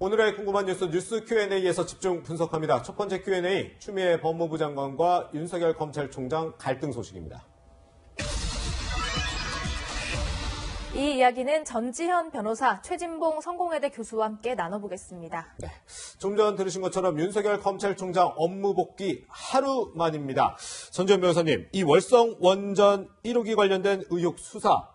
오늘의 궁금한 뉴스 Q&A에서 집중 분석합니다. 첫 번째 Q&A, 추미애 법무부 장관과 윤석열 검찰총장 갈등 소식입니다. 이 이야기는 전지현 변호사, 최진봉 성공회대 교수와 함께 나눠보겠습니다. 네, 좀 전 들으신 것처럼 윤석열 검찰총장 업무 복귀 하루 만입니다. 전지현 변호사님, 이 월성 원전 1호기 관련된 의혹 수사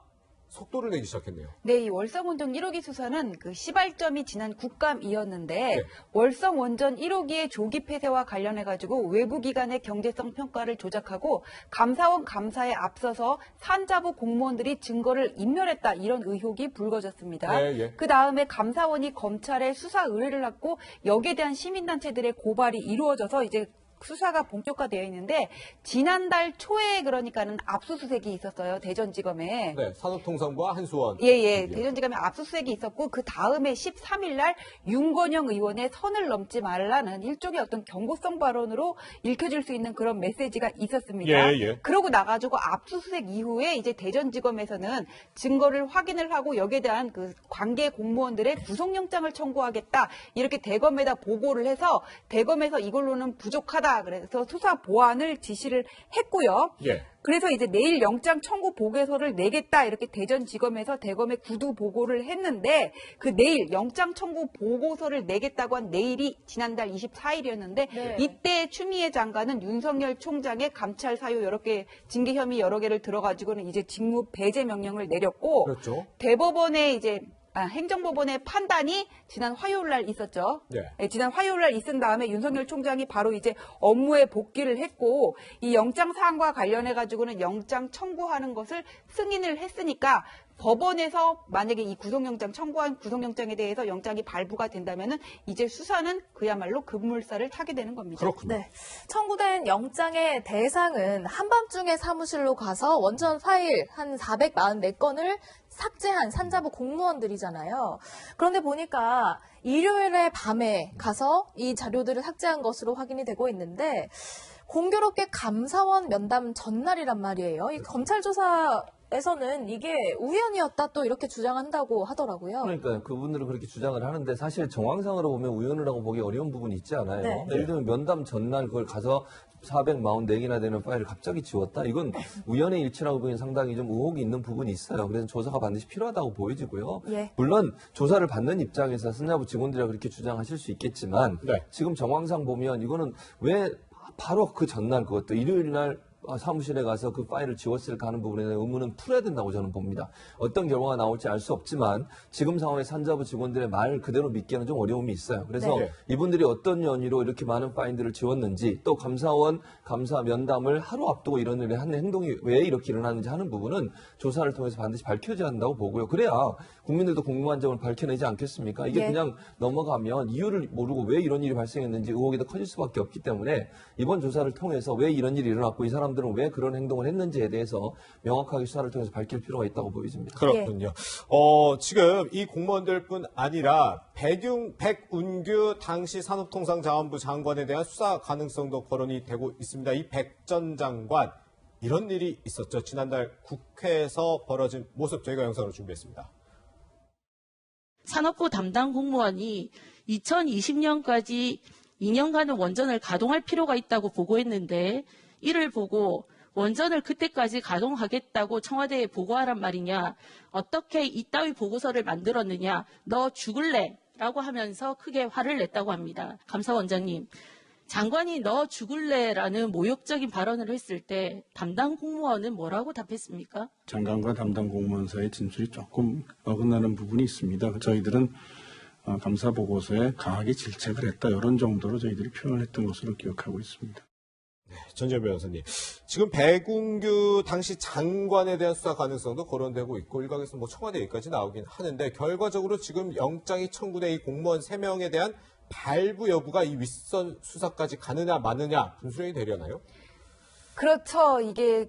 속도를 내기 시작했네요. 네, 이 월성 원전 1호기 수사는 그 시발점이 지난 국감이었는데 네. 월성 원전 1호기의 조기 폐쇄와 관련해가지고 외부 기관의 경제성 평가를 조작하고 감사원 감사에 앞서서 산자부 공무원들이 증거를 인멸했다 이런 의혹이 불거졌습니다. 네. 그 다음에 감사원이 검찰에 수사 의뢰를 받고 여기에 대한 시민단체들의 고발이 이루어져서 이제 수사가 본격화되어 있는데 지난달 초에 그러니까는 압수수색이 있었어요. 대전지검에. 네, 산업통상부와 한수원. 예. 대전지검에 압수수색이 있었고 그 다음에 13일 날 윤건영 의원의 선을 넘지 말라는 일종의 어떤 경고성 발언으로 읽혀질 수 있는 그런 메시지가 있었습니다. 예. 그러고 나가지고 압수수색 이후에 이제 대전지검에서는 증거를 확인을 하고 여기에 대한 그 관계 공무원들의 구속영장을 청구하겠다 이렇게 대검에다 보고를 해서 대검에서 이걸로는 부족하다. 그래서 수사 보완을 지시를 했고요. 예. 그래서 이제 내일 영장 청구 보고서를 내겠다 이렇게 대전지검에서 대검에 구두 보고를 했는데 그 내일 영장 청구 보고서를 내겠다고 한 내일이 지난달 24일이었는데 네. 이때 추미애 장관은 윤석열 총장의 감찰 사유 여러 개 징계 혐의 여러 개를 들어가지고는 이제 직무 배제 명령을 내렸고 그렇죠. 대법원의 이제 행정법원의 판단이 지난 화요일 날 있었죠. 네. 지난 화요일 날 있은 다음에 윤석열 총장이 바로 이제 업무에 복귀를 했고 이 영장 사항과 관련해 가지고는 영장 청구하는 것을 승인을 했으니까 법원에서 만약에 이 구속영장 청구한 구속영장에 대해서 영장이 발부가 된다면은 이제 수사는 그야말로 급물살을 타게 되는 겁니다. 그렇군요. 네. 청구된 영장의 대상은 한밤중에 사무실로 가서 원전 파일 한 444건을 삭제한 산자부 공무원들이잖아요. 그런데 보니까 일요일에 밤에 가서 이 자료들을 삭제한 것으로 확인이 되고 있는데 공교롭게 감사원 면담 전날이란 말이에요. 이 검찰 조사에서는 이게 우연이었다 또 이렇게 주장한다고 하더라고요. 그러니까 그분들은 그렇게 주장을 하는데 사실 정황상으로 보면 우연이라고 보기 어려운 부분이 있지 않아요. 네. 예를 들면 면담 전날 그걸 가서 444개나 되는 파일을 갑자기 지웠다? 이건 우연의 일치라고 보기엔 상당히 좀 의혹이 있는 부분이 있어요. 그래서 조사가 반드시 필요하다고 보여지고요. 예. 물론 조사를 받는 입장에서 산자부 직원들이라 그렇게 주장하실 수 있겠지만 네. 지금 정황상 보면 이거는 왜 바로 그 전날 그것도 일요일 날 사무실에 가서 그 파일을 지웠을까 하는 부분에 대한 의문은 풀어야 된다고 저는 봅니다. 어떤 결과가 나올지 알 수 없지만 지금 상황에 산자부 직원들의 말 그대로 믿기에는 좀 어려움이 있어요. 그래서 네. 이분들이 어떤 연유로 이렇게 많은 파일들을 지웠는지 또 감사원 감사 면담을 하루 앞두고 이런 일을 하는 행동이 왜 이렇게 일어나는지 하는 부분은 조사를 통해서 반드시 밝혀져야 한다고 보고요. 그래야 국민들도 궁금한 점을 밝혀내지 않겠습니까? 이게 예. 그냥 넘어가면 이유를 모르고 왜 이런 일이 발생했는지 의혹이 더 커질 수밖에 없기 때문에 이번 조사를 통해서 왜 이런 일이 일어났고 이 사람들은 왜 그런 행동을 했는지에 대해서 명확하게 수사를 통해서 밝힐 필요가 있다고 보여집니다. 그렇군요. 지금 이 공무원들뿐 아니라 백운규 당시 산업통상자원부 장관에 대한 수사 가능성도 거론이 되고 있습니다. 이 백 전 장관 이런 일이 있었죠. 지난달 국회에서 벌어진 모습 저희가 영상으로 준비했습니다. 산업부 담당 공무원이 2020년까지 2년간은 원전을 가동할 필요가 있다고 보고했는데 이를 보고 원전을 그때까지 가동하겠다고 청와대에 보고하란 말이냐, 어떻게 이따위 보고서를 만들었느냐, 너 죽을래? 라고 하면서 크게 화를 냈다고 합니다. 감사원장님, 장관이 너 죽을래라는 모욕적인 발언을 했을 때 담당 공무원은 뭐라고 답했습니까? 장관과 담당 공무원 사이의 진술이 조금 어긋나는 부분이 있습니다. 저희들은 감사 보고서에 강하게 질책을 했다. 이런 정도로 저희들이 표현을 했던 것으로 기억하고 있습니다. 전지현 변호사님, 지금 백운규 당시 장관에 대한 수사 가능성도 거론되고 있고 일각에서 청와대 얘기까지 나오긴 하는데 결과적으로 지금 영장이 청구된 이 공무원 3명에 대한 발부 여부가 이 윗선 수사까지 가느냐 마느냐 분수령이 되려나요? 그렇죠. 이게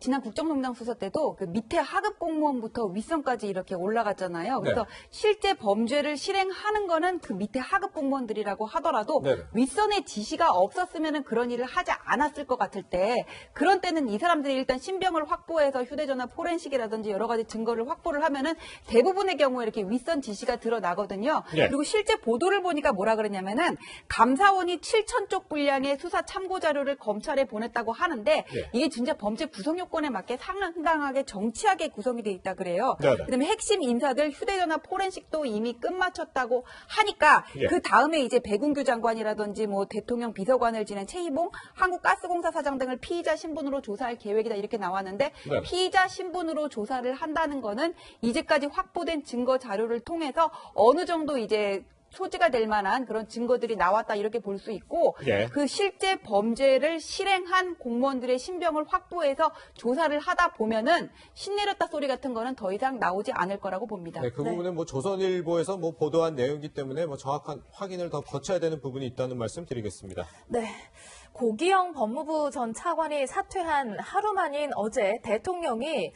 지난 국정농단 수사 때도 그 밑에 하급 공무원부터 윗선까지 이렇게 올라갔잖아요. 그래서 네. 실제 범죄를 실행하는 거는 그 밑에 하급 공무원들이라고 하더라도 네. 윗선의 지시가 없었으면 그런 일을 하지 않았을 것 같을 때 그런 때는 이 사람들이 일단 신병을 확보해서 휴대전화 포렌식이라든지 여러 가지 증거를 확보를 하면은 대부분의 경우에 이렇게 윗선 지시가 드러나거든요. 네. 그리고 실제 보도를 보니까 뭐라 그러냐면은 감사원이 7,000쪽 분량의 수사 참고 자료를 검찰에 보냈다고 하는데 네. 이게 진짜 범죄 구성 요건에 맞게 상당하게 정치하게 구성이 돼 있다 그래요. 네. 그다음에 핵심 인사들 휴대전화 포렌식도 이미 끝마쳤다고 하니까 예. 그 다음에 이제 백운규 장관이라든지 뭐 대통령 비서관을 지낸 최희봉 한국가스공사 사장 등을 피의자 신분으로 조사할 계획이다 이렇게 나왔는데 네. 피의자 신분으로 조사를 한다는 거는 이제까지 확보된 증거 자료를 통해서 어느 정도 이제 소지가 될 만한 그런 증거들이 나왔다 이렇게 볼 수 있고 예. 그 실제 범죄를 실행한 공무원들의 신병을 확보해서 조사를 하다 보면은 신내렸다 소리 같은 거는 더 이상 나오지 않을 거라고 봅니다. 네, 그 부분은 뭐 조선일보에서 뭐 보도한 내용이기 때문에 뭐 정확한 확인을 더 거쳐야 되는 부분이 있다는 말씀 드리겠습니다. 네. 고기영 법무부 전 차관이 사퇴한 하루 만인 어제 대통령이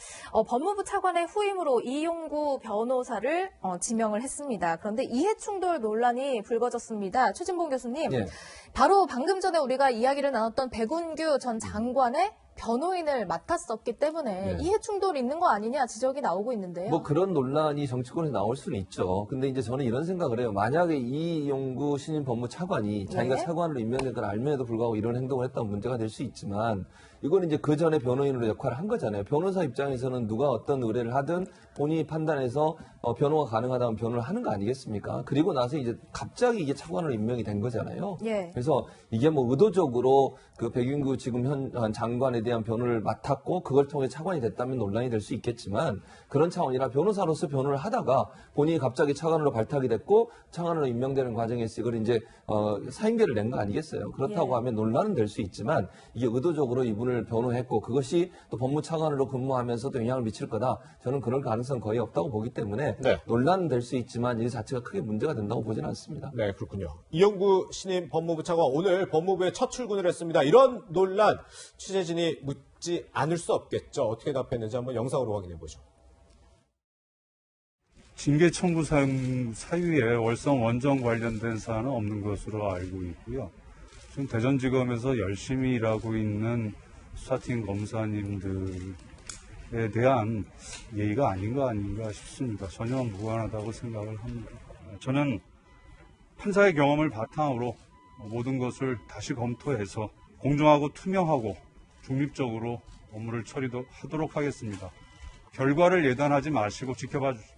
법무부 차관의 후임으로 이용구 변호사를 지명을 했습니다. 그런데 이해충돌 논란이 불거졌습니다. 최진봉 교수님, 네. 바로 방금 전에 우리가 이야기를 나눴던 백운규 전 장관의 변호인을 맡았었기 때문에 네. 이해충돌이 있는 거 아니냐 지적이 나오고 있는데요. 뭐 그런 논란이 정치권에서 나올 수는 있죠. 근데 이제 저는 이런 생각을 해요. 만약에 이용구 신임 법무 차관이 자기가 네. 차관으로 임명된 걸 알면에도 불구하고 이런 행동을 했다면 문제가 될 수 있지만 이거는 이제 그 전에 변호인으로 역할을 한 거잖아요. 변호사 입장에서는 누가 어떤 의뢰를 하든 본인이 판단해서 변호가 가능하다면 변호를 하는 거 아니겠습니까? 그리고 나서 이제 갑자기 이게 차관으로 임명이 된 거잖아요. 예. 그래서 이게 뭐 의도적으로 그 백윤구 지금 현 장관에 대한 변호를 맡았고 그걸 통해 차관이 됐다면 논란이 될 수 있겠지만 그런 차원이라 변호사로서 변호를 하다가 본인이 갑자기 차관으로 발탁이 됐고 차관으로 임명되는 과정에서 이걸 이제 사임계를 낸 거 아니겠어요? 그렇다고 예. 하면 논란은 될 수 있지만 이게 의도적으로 이분을 변호했고 그것이 또 법무차관으로 근무하면서도 영향을 미칠 거다. 저는 그럴 가능성 거의 없다고 보기 때문에 네. 논란은 될 수 있지만 이 자체가 크게 문제가 된다고 보지는 않습니다. 네, 그렇군요. 이용구 신임 법무부 차관 오늘 법무부에 첫 출근을 했습니다. 이런 논란 취재진이 묻지 않을 수 없겠죠. 어떻게 답했는지 한번 영상으로 확인해 보죠. 징계 청구 사유에 월성 원전 관련된 사안은 없는 것으로 알고 있고요. 지금 대전지검에서 열심히 일하고 있는 수사팀 검사님들에 대한 예의가 아닌가 싶습니다. 전혀 무관하다고 생각을 합니다. 저는 판사의 경험을 바탕으로 모든 것을 다시 검토해서 공정하고 투명하고 중립적으로 업무를 처리하도록 하겠습니다. 결과를 예단하지 마시고 지켜봐 주십시오.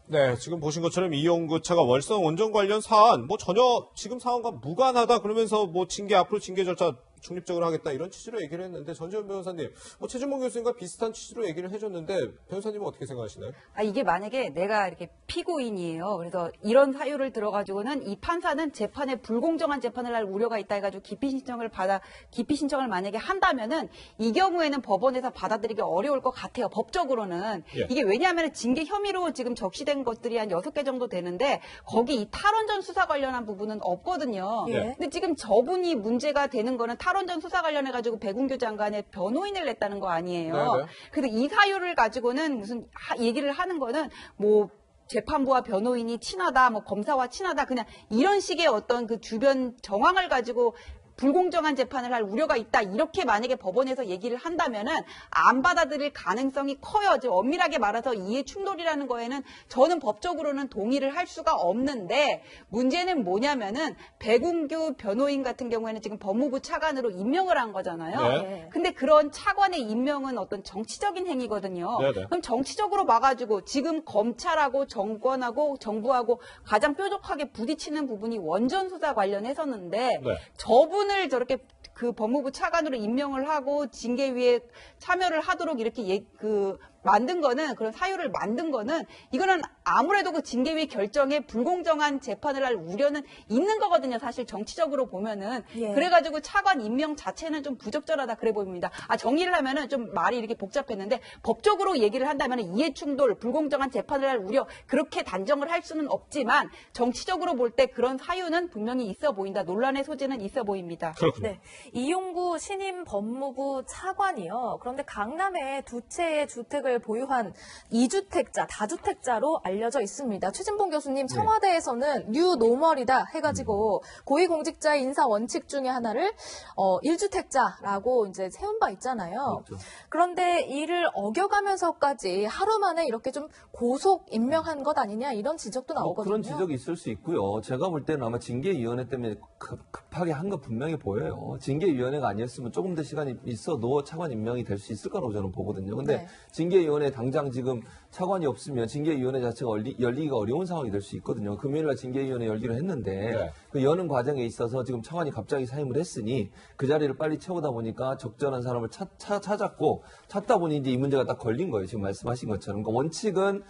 네, 지금 보신 것처럼 이용구 차가 월성 원전 관련 사안, 뭐 전혀 지금 상황과 무관하다 그러면서 뭐 징계, 앞으로 징계 절차 중립적으로 하겠다 이런 취지로 얘기를 했는데 전지현 변호사님, 최진봉 교수님과 비슷한 취지로 얘기를 해줬는데 변호사님은 어떻게 생각하시나요? 이게 만약에 내가 이렇게 피고인이에요. 그래서 이런 사유를 들어가지고는 이 판사는 재판에 불공정한 재판을 할 우려가 있다 해가지고 기피 신청을 만약에 한다면은 이 경우에는 법원에서 받아들이기 어려울 것 같아요. 법적으로는. 예. 이게 왜냐하면 징계 혐의로 지금 적시된 것들이 한 6개 정도 되는데 거기 이 탈원전 수사 관련한 부분은 없거든요. 예. 근데 지금 저분이 문제가 되는 거는 탈원전 수사 관련해가지고 백운규 장관의 변호인을 냈다는 거 아니에요. 네. 그래서 이 사유를 가지고는 무슨 얘기를 하는 거는 뭐 재판부와 변호인이 친하다, 뭐 검사와 친하다, 그냥 이런 식의 어떤 그 주변 정황을 가지고 불공정한 재판을 할 우려가 있다. 이렇게 만약에 법원에서 얘기를 한다면은 안 받아들일 가능성이 커요. 좀 엄밀하게 말해서 이해 충돌이라는 거에는 저는 법적으로는 동의를 할 수가 없는데 문제는 뭐냐면은 백운규 변호인 같은 경우에는 지금 법무부 차관으로 임명을 한 거잖아요. 네. 근데 그런 차관의 임명은 어떤 정치적인 행위거든요. 네네. 그럼 정치적으로 막아주고 지금 검찰하고 정권하고 정부하고 가장 뾰족하게 부딪히는 부분이 원전 수사 관련해서는데 네. 저분을 저렇게 그 법무부 차관으로 임명을 하고 징계위에 참여를 하도록 이렇게 만든 거는 그런 사유를 만든 거는 이거는 아무래도 그 징계위 결정에 불공정한 재판을 할 우려는 있는 거거든요. 사실 정치적으로 보면은. 예. 그래가지고 차관 임명 자체는 좀 부적절하다 그래 보입니다. 정의를 하면은 좀 말이 이렇게 복잡했는데 법적으로 얘기를 한다면 이해충돌, 불공정한 재판을 할 우려 그렇게 단정을 할 수는 없지만 정치적으로 볼 때 그런 사유는 분명히 있어 보인다. 논란의 소지는 있어 보입니다. 그렇군요. 네, 이용구 신임 법무부 차관이요. 그런데 강남에 두 채의 주택을 보유한 2주택자, 다주택자로 알려져 있습니다. 최진봉 교수님, 청와대에서는 뉴 노멀이다 해가지고 고위공직자의 인사 원칙 중에 하나를 1주택자라고 이제 세운 바 있잖아요. 그렇죠. 그런데 이를 어겨가면서까지 하루 만에 이렇게 좀 고속 임명한 것 아니냐 이런 지적도 나오거든요. 그런 지적이 있을 수 있고요. 제가 볼 때는 아마 징계위원회 때문에 급하게 한 거 분명히 보여요. 징계위원회가 아니었으면 조금 더 시간이 있어도 차관 임명이 될 수 있을 거라고 저는 보거든요. 근데 네. 징계위원회 당장 지금 차관이 없으면 징계위원회 자체가 열리기가 어려운 상황이 될 수 있거든요. 금요일날 징계위원회 열기로 했는데 네. 그 여는 과정에 있어서 지금 차관이 갑자기 사임을 했으니 그 자리를 빨리 채우다 보니까 적절한 사람을 찾았고 찾다 보니 이제 이 문제가 딱 걸린 거예요. 지금 말씀하신 것처럼. 그러니까 원칙은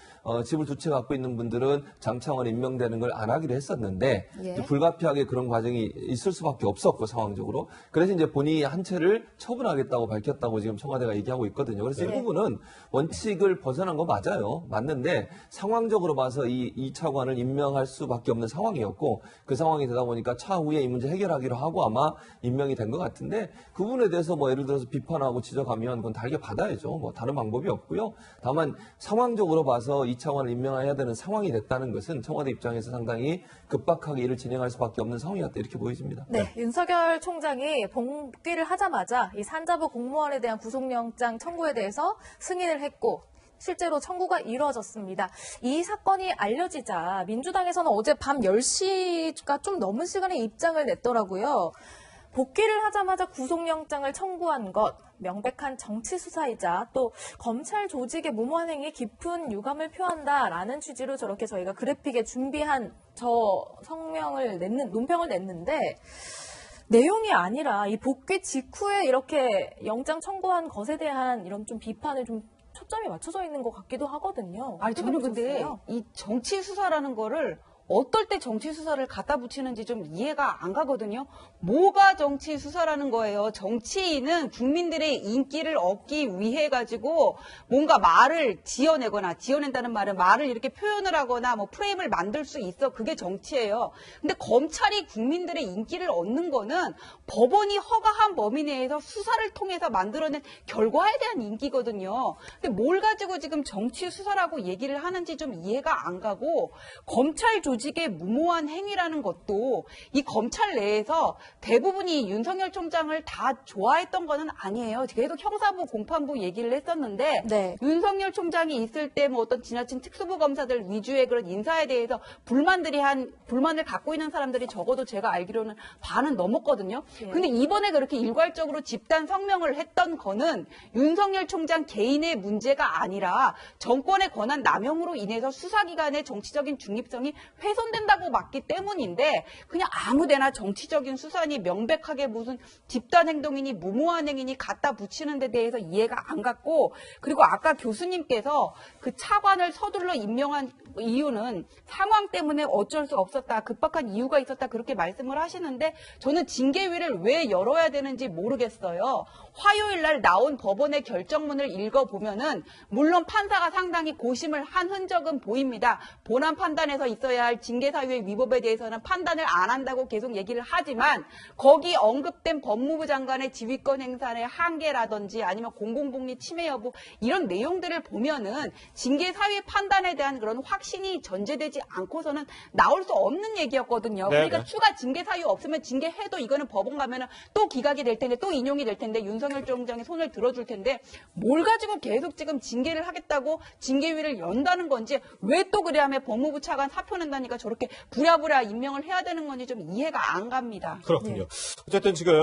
집을 두 채 갖고 있는 분들은 장차관 임명되는 걸 안 하기로 했었는데 예. 이제 불가피하게 그런 과정이 있을 수밖에 없었고 상황적으로. 그래서 이제 본인이 한 채를 처분하겠다고 밝혔다고 지금 청와대가 얘기하고 있거든요. 그래서 네. 이 부분은 원칙을 벗어난 거 맞아요. 맞는데 상황적으로 봐서 이 차관을 임명할 수밖에 없는 상황이었고 그 상황이 되다 보니까 차후에 이 문제 해결하기로 하고 아마 임명이 된 것 같은데 그 부분에 대해서 뭐 예를 들어서 비판하고 지적하면 그건 달게 받아야죠. 뭐 다른 방법이 없고요. 다만 상황적으로 봐서 이 차관을 임명해야 되는 상황이 됐다는 것은 청와대 입장에서 상당히 급박하게 일을 진행할 수밖에 없는 상황이었다 이렇게 보여집니다. 네, 윤석열 총장이 복귀를 하자마자 이 산자부 공무원에 대한 구속영장 청구에 대해서 승인을 했고 실제로 청구가 이루어졌습니다. 이 사건이 알려지자 민주당에서는 어제 밤 10시가 좀 넘은 시간에 입장을 냈더라고요. 복귀를 하자마자 구속영장을 청구한 것, 명백한 정치 수사이자 또 검찰 조직의 무모한 행위에 깊은 유감을 표한다라는 취지로 저렇게 저희가 그래픽에 준비한 논평을 냈는데 내용이 아니라 이 복귀 직후에 이렇게 영장 청구한 것에 대한 이런 좀 비판을 좀 초점이 맞춰져 있는 것 같기도 하거든요. 저는 근데 보셨어요? 이 정치 수사라는 거를 어떨 때 정치 수사를 갖다 붙이는지 좀 이해가 안 가거든요. 뭐가 정치 수사라는 거예요. 정치인은 국민들의 인기를 얻기 위해 가지고 뭔가 말을 지어낸다는 말은 말을 이렇게 표현을 하거나 뭐 프레임을 만들 수 있어. 그게 정치예요. 근데 검찰이 국민들의 인기를 얻는 거는 법원이 허가한 범위 내에서 수사를 통해서 만들어낸 결과에 대한 인기거든요. 근데 뭘 가지고 지금 정치 수사라고 얘기를 하는지 좀 이해가 안 가고 검찰 조직의 무모한 행위라는 것도 이 검찰 내에서 대부분이 윤석열 총장을 다 좋아했던 거는 아니에요. 계속 형사부, 공판부 얘기를 했었는데 네. 윤석열 총장이 있을 때 뭐 어떤 지나친 특수부 검사들 위주의 그런 인사에 대해서 불만을 갖고 있는 사람들이 적어도 제가 알기로는 반은 넘었거든요. 근데 이번에 그렇게 일괄적으로 집단 성명을 했던 거는 윤석열 총장 개인의 문제가 아니라 정권의 권한 남용으로 인해서 수사기관의 정치적인 중립성이 훼손된다고 봤기 때문인데 그냥 아무데나 정치적인 수사니 명백하게 무슨 집단 행동이니 무모한 행위니 갖다 붙이는 데 대해서 이해가 안 갔고 그리고 아까 교수님께서 그 차관을 서둘러 임명한 이유는 상황 때문에 어쩔 수 없었다. 급박한 이유가 있었다. 그렇게 말씀을 하시는데 저는 징계위를 왜 열어야 되는지 모르겠어요. 화요일 날 나온 법원의 결정문을 읽어보면은 물론 판사가 상당히 고심을 한 흔적은 보입니다. 본안 판단에서 있어야 할 징계사유의 위법에 대해서는 판단을 안 한다고 계속 얘기를 하지만 거기 언급된 법무부 장관의 지휘권 행사의 한계라든지 아니면 공공복리 침해 여부 이런 내용들을 보면은 징계사유의 판단에 대한 그런 확신이 전제되지 않고서는 나올 수 없는 얘기였거든요. 네네. 그러니까 추가 징계사유 없으면 징계해도 이거는 법원 가면은 또 기각이 될 텐데 또 인용이 될 텐데 윤석열 총장이 손을 들어줄 텐데 뭘 가지고 계속 지금 징계를 하겠다고 징계위를 연다는 건지 왜 또 그래 하면 법무부 차관 사표 낸다니까 저렇게 부랴부랴 임명을 해야 되는 건지 좀 이해가 안 갑니다. 그렇군요. 어쨌든 지금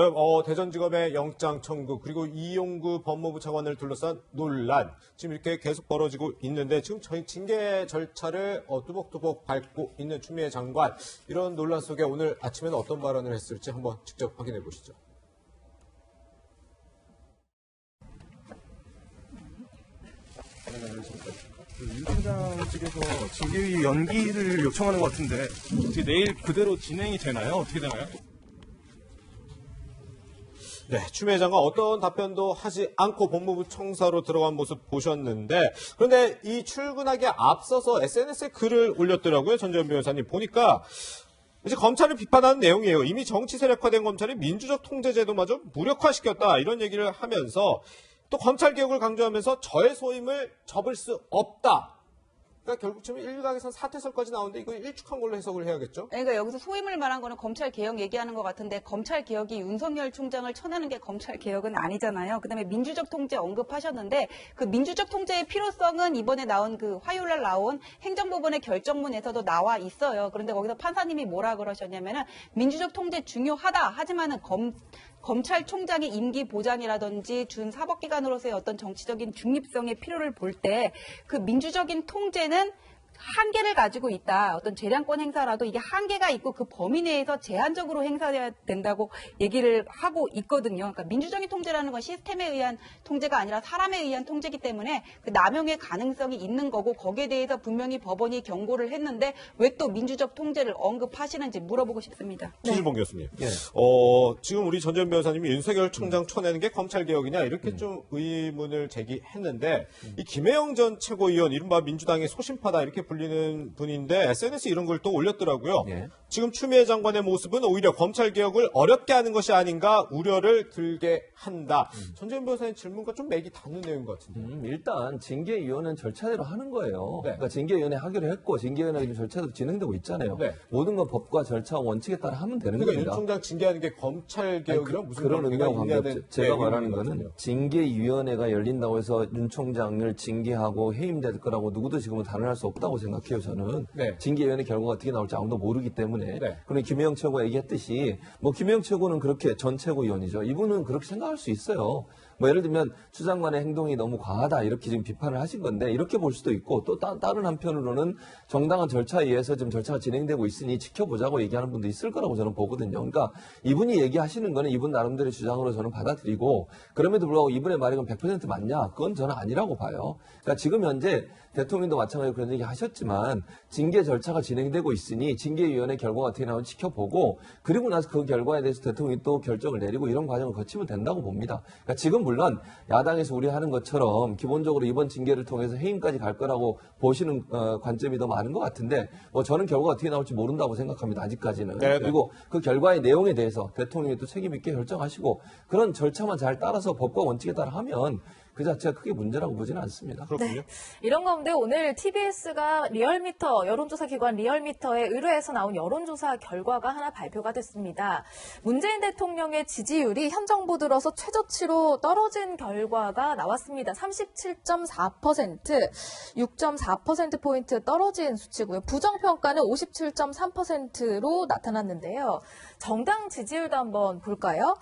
대전지검의 영장 청구 그리고 이용구 법무부 차관을 둘러싼 논란 지금 이렇게 계속 벌어지고 있는데 지금 저희 징계 절차를 뚜벅뚜벅 밟고 있는 추미애 장관 이런 논란 속에 오늘 아침에는 어떤 발언을 했을지 한번 직접 확인해 보시죠. 윤 총장 측에서 징계위 연기를 요청하는 것 같은데 어떻게 내일 그대로 진행이 되나요? 어떻게 되나요? 네, 추미애 장관 어떤 답변도 하지 않고 법무부 청사로 들어간 모습 보셨는데, 그런데 이 출근하기에 앞서서 SNS에 글을 올렸더라고요. 전재현 변호사님. 보니까 이제 검찰을 비판하는 내용이에요. 이미 정치 세력화된 검찰이 민주적 통제제도마저 무력화시켰다, 이런 얘기를 하면서 또 검찰 개혁을 강조하면서 저의 소임을 접을 수 없다. 그러니까 결국 지금 일각에선 사퇴설까지 나오는데 이거 일축한 걸로 해석을 해야겠죠? 그러니까 여기서 소임을 말한 거는 검찰 개혁 얘기하는 것 같은데 검찰 개혁이 윤석열 총장을 쳐내는 게 검찰 개혁은 아니잖아요. 그다음에 민주적 통제 언급하셨는데 그 민주적 통제의 필요성은 이번에 나온 그 화요일날 나온 행정법원의 결정문에서도 나와 있어요. 그런데 거기서 판사님이 뭐라 그러셨냐면은 민주적 통제 중요하다. 하지만은 검찰총장의 임기 보장이라든지 준 사법기관으로서의 어떤 정치적인 중립성의 필요를 볼 때 그 민주적인 통제는 한계를 가지고 있다. 어떤 재량권 행사라도 이게 한계가 있고 그 범위 내에서 제한적으로 행사돼야 된다고 얘기를 하고 있거든요. 그러니까 민주적인 통제라는 건 시스템에 의한 통제가 아니라 사람에 의한 통제이기 때문에 그 남용의 가능성이 있는 거고 거기에 대해서 분명히 법원이 경고를 했는데 왜 또 민주적 통제를 언급하시는지 물어보고 싶습니다. 최진봉 교수님. 예. 지금 우리 전재현 변호사님이 윤석열 총장 쳐내는 게 검찰개혁이냐 이렇게 좀 의문을 제기했는데 이 김혜영 전 최고위원 이른바 민주당의 소신파다 이렇게 불리는 분인데 SNS 이런 걸 또 올렸더라고요. 예. 지금 추미애 장관의 모습은 오히려 검찰개혁을 어렵게 하는 것이 아닌가 우려를 들게 한다. 전재현 변호사님 질문과 좀 맥이 닿는 내용인 것 같은데. 일단 징계위원회는 절차대로 하는 거예요. 네. 그러니까 징계위원회 하기로 했고 징계위원회가 절차대로 진행되고 있잖아요. 네. 모든 건 법과 절차와 원칙에 따라 하면 되는 그러니까 윤 겁니다. 총장 징계하는 게 검찰개혁이랑 무슨 그런 관계가 의미하고 있냐는 관계없죠. 제가 말하는 것 거는 같은데요. 징계위원회가 열린다고 해서 윤 총장을 징계하고 해임될 거라고 누구도 지금은 단언할 수 없다고 생각해요, 저는. 네. 징계위원회 결과가 어떻게 나올지 아무도 모르기 때문에. 네. 그럼 김혜영 최고가 얘기했듯이 뭐 김혜영 최고는 그렇게 전 최고위원이죠. 이분은 그렇게 생각할 수 있어요. 뭐 예를 들면 추 장관의 행동이 너무 과하다 이렇게 지금 비판을 하신 건데 이렇게 볼 수도 있고 또 다른 한편으로는 정당한 절차에 의해서 지금 절차가 진행되고 있으니 지켜보자고 얘기하는 분도 있을 거라고 저는 보거든요. 그러니까 이분이 얘기하시는 거는 이분 나름대로의 주장으로 저는 받아들이고 그럼에도 불구하고 이분의 말이 100% 맞냐? 그건 저는 아니라고 봐요. 그러니까 지금 현재 대통령도 마찬가지로 그런 얘기 하셨지만 징계 절차가 진행되고 있으니 징계위원회 결과가 어떻게 나오는지 지켜보고 그리고 나서 그 결과에 대해서 대통령이 또 결정을 내리고 이런 과정을 거치면 된다고 봅니다. 그러니까 지금 물론 야당에서 우려하는 것처럼 기본적으로 이번 징계를 통해서 해임까지 갈 거라고 보시는 관점이 더 많은 것 같은데 뭐 저는 결과가 어떻게 나올지 모른다고 생각합니다. 아직까지는. 네네. 그리고 그 결과의 내용에 대해서 대통령이 또 책임 있게 결정하시고 그런 절차만 잘 따라서 법과 원칙에 따라 하면 그 자체가 크게 문제라고 보지는 않습니다. 그렇군요. 이런 가운데 오늘 TBS가 리얼미터, 여론조사 기관 리얼미터에 의뢰해서 나온 여론조사 결과가 하나 발표가 됐습니다. 문재인 대통령의 지지율이 현 정부 들어서 최저치로 떨어진 결과가 나왔습니다. 37.4%, 6.4%포인트 떨어진 수치고요. 부정평가는 57.3%로 나타났는데요. 정당 지지율도 한번 볼까요?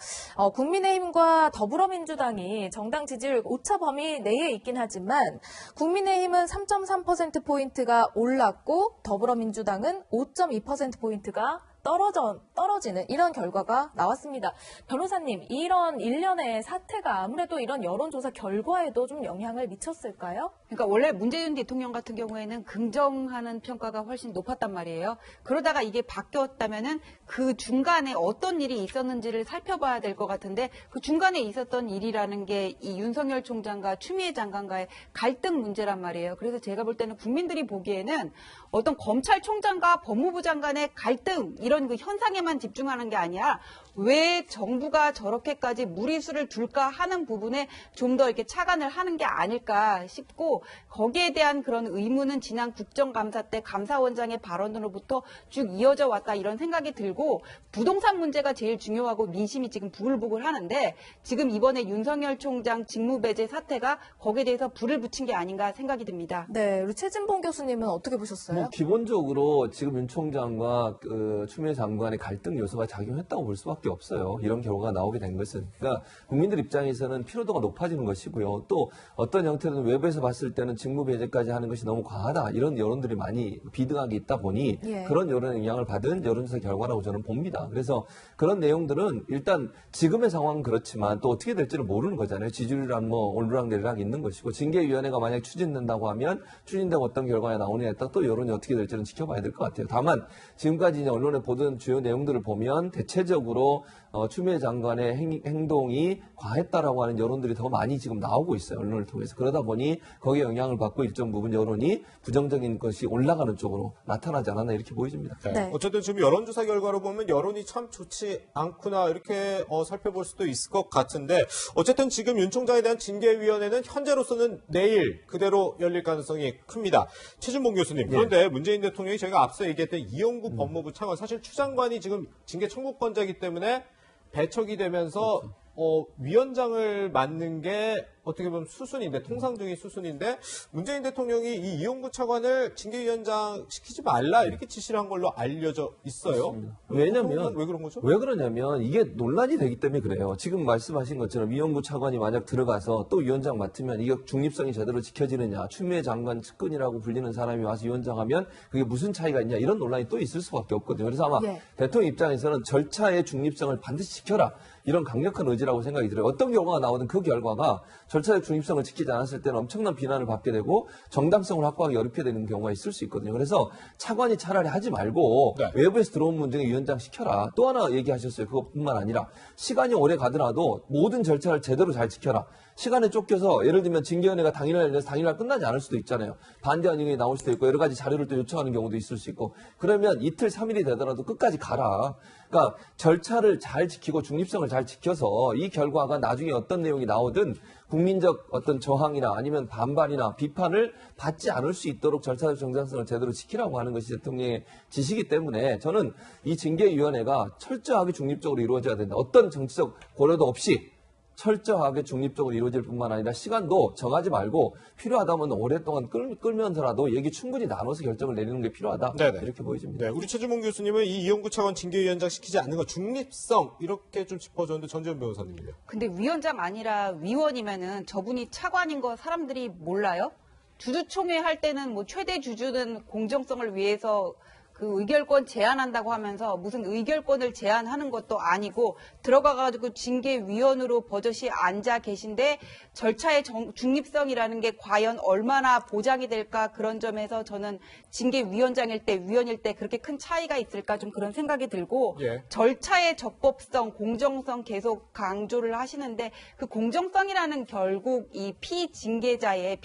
국민의힘과 더불어민주당이 정당 지지율 오차 범위 내에 있긴 하지만 국민의힘은 3.3%포인트가 올랐고 더불어민주당은 5.2%포인트가 떨어지는 이런 결과가 나왔습니다. 변호사님, 이런 일련의 사태가 아무래도 이런 여론조사 결과에도 좀 영향을 미쳤을까요? 그러니까 원래 문재인 대통령 같은 경우에는 긍정하는 평가가 훨씬 높았단 말이에요. 그러다가 이게 바뀌었다면은 그 중간에 어떤 일이 있었는지를 살펴봐야 될 것 같은데 그 중간에 있었던 일이라는 게 이 윤석열 총장과 추미애 장관과의 갈등 문제란 말이에요. 그래서 제가 볼 때는 국민들이 보기에는 어떤 검찰총장과 법무부 장관의 갈등 이런 그 현상에만 집중하는 게 아니라 왜 정부가 저렇게까지 무리수를 둘까 하는 부분에 좀 더 이렇게 착안을 하는 게 아닐까 싶고 거기에 대한 그런 의문은 지난 국정감사 때 감사원장의 발언으로부터 쭉 이어져 왔다 이런 생각이 들고 부동산 문제가 제일 중요하고 민심이 지금 부글부글 하는데 지금 이번에 윤석열 총장 직무배제 사태가 거기에 대해서 불을 붙인 게 아닌가 생각이 듭니다. 네, 우리 최진봉 교수님은 어떻게 보셨어요? 기본적으로 지금 윤 총장과 추미애 장관의 갈등 요소가 작용했다고 볼 수밖에 없어요. 이런 결과가 나오게 된 것은. 그러니까 국민들 입장에서는 피로도가 높아지는 것이고요. 또 어떤 형태는 외부에서 봤을 때는 직무 배제까지 하는 것이 너무 과하다. 이런 여론들이 많이 비등하게 있다 보니 예. 그런 여론의 영향을 받은 여론조사 결과라고 저는 봅니다. 그래서 그런 내용들은 일단 지금의 상황은 그렇지만 또 어떻게 될지는 모르는 거잖아요. 지지율이란 뭐 오르락내리락 있는 것이고 징계위원회가 만약 추진된다고 하면 추진되고 어떤 결과가 나오느냐에 따라 또 여론이 어떻게 될지는 지켜봐야 될 것 같아요. 다만 지금까지 이제 언론에 보던 주요 내용들을 보면 대체적으로 추미애 장관의 행동이 과했다라고 하는 여론들이 더 많이 지금 나오고 있어요. 언론을 통해서. 그러다 보니 거기에 영향을 받고 일정 부분 여론이 부정적인 것이 올라가는 쪽으로 나타나지 않았나 이렇게 보여집니다. 네. 어쨌든 지금 여론조사 결과로 보면 여론이 참 좋지 않구나 이렇게 살펴볼 수도 있을 것 같은데 어쨌든 지금 윤 총장에 대한 징계위원회는 현재로서는 내일 그대로 열릴 가능성이 큽니다. 최준봉 교수님, 그런데 문재인 대통령이 저희가 앞서 얘기했던 이용구 법무부 차관 사실 추 장관이 지금 징계 청구권자이기 때문에 배척이 되면서 위원장을 맡는 게 어떻게 보면 수순인데 통상적인 수순인데 문재인 대통령이 이 이용구 차관을 징계위원장 시키지 말라 이렇게 지시를 한 걸로 알려져 있어요. 왜냐면 왜 그런 거죠? 왜 그러냐면 이게 논란이 되기 때문에 그래요. 지금 말씀하신 것처럼 이용구 차관이 만약 들어가서 또 위원장 맡으면 이게 중립성이 제대로 지켜지느냐, 추미애 장관 측근이라고 불리는 사람이 와서 위원장하면 그게 무슨 차이가 있냐 이런 논란이 또 있을 수밖에 없거든요. 그래서 아마 예. 대통령 입장에서는 절차의 중립성을 반드시 지켜라. 이런 강력한 의지라고 생각이 들어요. 어떤 결과가 나오든 그 결과가 절차의 중립성을 지키지 않았을 때는 엄청난 비난을 받게 되고 정당성을 확보하기 어렵게 되는 경우가 있을 수 있거든요. 그래서 차관이 차라리 하지 말고 네. 외부에서 들어온 분 중에 위원장 시켜라. 또 하나 얘기하셨어요. 그것뿐만 아니라 시간이 오래 가더라도 모든 절차를 제대로 잘 지켜라. 시간에 쫓겨서 예를 들면 징계위원회가 당일날 열려서 당일날 끝나지 않을 수도 있잖아요. 반대하는 의견이 나올 수도 있고 여러 가지 자료를 또 요청하는 경우도 있을 수 있고 그러면 이틀 3일이 되더라도 끝까지 가라. 그러니까 절차를 잘 지키고 중립성을 잘 지켜서 이 결과가 나중에 어떤 내용이 나오든 국민적 어떤 저항이나 아니면 반발이나 비판을 받지 않을 수 있도록 절차적 정당성을 제대로 지키라고 하는 것이 대통령의 지시이기 때문에 저는 이 징계위원회가 철저하게 중립적으로 이루어져야 된다. 어떤 정치적 고려도 없이 철저하게 중립적으로 이루어질 뿐만 아니라 시간도 정하지 말고 필요하다면 오랫동안 끌면서라도 얘기 충분히 나눠서 결정을 내리는 게 필요하다. 네네. 이렇게 보여집니다. 네, 우리 최준봉 교수님은 이 이용구 차관 징계위원장 시키지 않는 거 중립성 이렇게 좀 짚어줬는데 전지현 변호사님은요? 근데 위원장 아니라 위원이면은 저분이 차관인 거 사람들이 몰라요? 주주총회 할 때는 뭐 최대 주주는 공정성을 위해서 그 의결권 제한한다고 하면서 무슨 의결권을 제한하는 것도 아니고 들어가가지고 징계위원으로 버젓이 앉아 계신데 절차의 중립성이라는 게 과연 얼마나 보장이 될까 그런 점에서 저는 징계위원장일 때 위원일 때 그렇게 큰 차이가 있을까 좀 그런 생각이 들고 예. 절차의 적법성, 공정성 계속 강조를 하시는데 그 공정성이라는 결국 이 피징계자의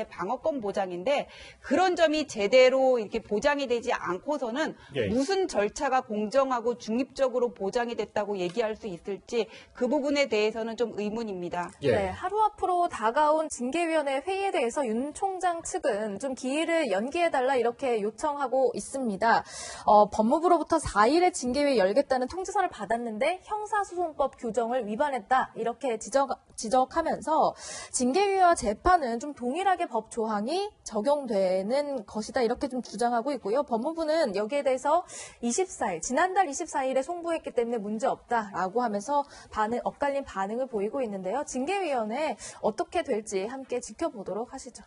방어권 보장인데 그런 점이 제대로 이렇게 보장이 되지 않고서는 예. 무슨 절차가 공정하고 중립적으로 보장이 됐다고 얘기할 수 있을지 그 부분에 대해서는 좀 의문입니다. 예. 네, 하루 앞으로 다가온 징계위원회 회의에 대해서 윤 총장 측은 좀 기일을 연기해달라 이렇게 요청하고 있습니다. 법무부로부터 4일에 징계회의 열겠다는 통지서를 받았는데 형사소송법 규정을 위반했다 이렇게 지적하면서 징계위와 재판은 좀 동일하게 법 조항이 적용되는 것이다 이렇게 좀 주장하고 있고요. 법무부는 여기에 대해서 지난달 24일에 송부했기 때문에 문제 없다라고 하면서 엇갈린 반응을 보이고 있는데요. 징계위원회 어떻게 될지 함께 지켜보도록 하시죠.